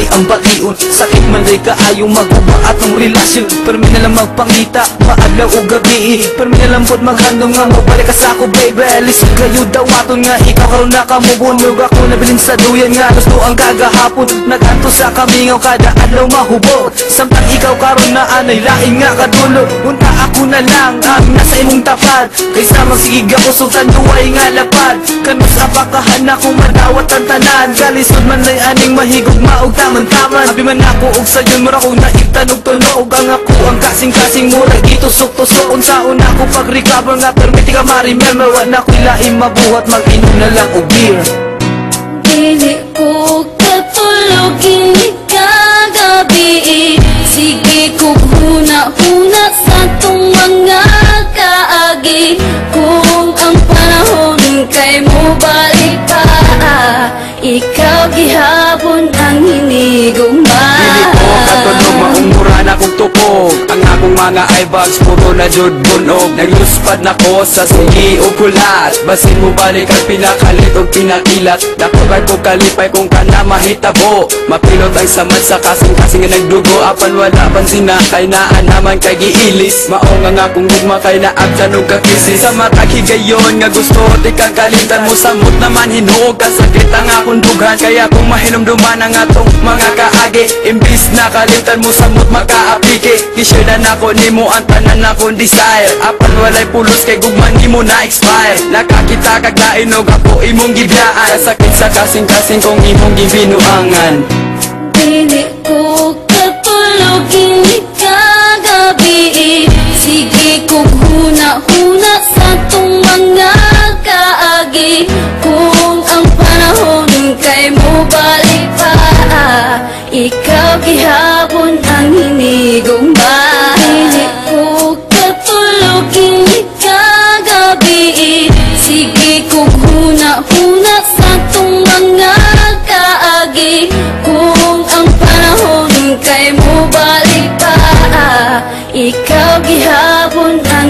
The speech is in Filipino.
gani ang baliun. Sakit man rin kaayong maguba atong relasyon. Pero mi nalang magpangita, maadlaw o gabi. Pero mi nalang pod maghandong nga mabalik ka sa ako baby. Lisod kayo dawaton nga ikaw karon na kamubunog. Ako nabilin sa duyan nga gusto ang kagahapon. Naganto sa kamingaw kada adlaw mahubot. Samtang ikaw karon na anay laing nga kadulo. Unta ako na lang ang nasa imong tapat. Kaysa magsigig ako sultan duway nga lapad. Kanus apakahan akong madawat ang tanan. Kalisod man lay aning mahigog maog taman-taman. Abi man ako og sayon mura kong naigtanog tunog. Ang ako ang kasing-kasing mura gitusok-tusok. Unsaon ako pag-recover nga permiti ka ma-remember. Wala ko'y laing mabuhat mag-inom na lang og beer. Dili ko katulog ini kagabi. Sige ko huna-huna sa tong mga kaagi. Kung ang panahon kay mo balik pa, ikaw gihapon ang hinigugma. Dili ko katulog maumura na kong tukog. Ang akong mga eyebags puro na jud bunog. Nagluspad na ko sa sige o kulat. Basin mo balik ang pinakalit o pinakilat. Nakubay ko kalipay kung ka na mahitabo. Mapilot ang samad sa kasing-kasing nga nagdugo. Apan wala pansin na kay naan naman kay giilis. Maong nga akong gugma kay naagtanog kakisi. Sa matag higayon nga gusto di kang kalimtan mo. Samot naman hinuog ka sakit ang akong dughan. Kaya kung mahinumduman ang atong mga kaagi. Imbis na kalimtan mo samot makaapike. Kishare na nako nimo ang tanan akong desire. Apan walay pulos kay gugman nimo na expire. Nakakita kag nainog ako imong gibiyaan. Kasakit sa kasing-kasing kong imong gibinuangan. Dili ko katulog ini kagabi. Sige ko huna-huna sa tong mga kaagi. Kung ang panahon kay mo balik pa, ikaw gihapon ang hinigugma. Dili ko katulog ini kagabi. Sige ko huna-huna sa tong mga kaagi. Kung ang panahon kay mo balik pa, ikaw gihapon ang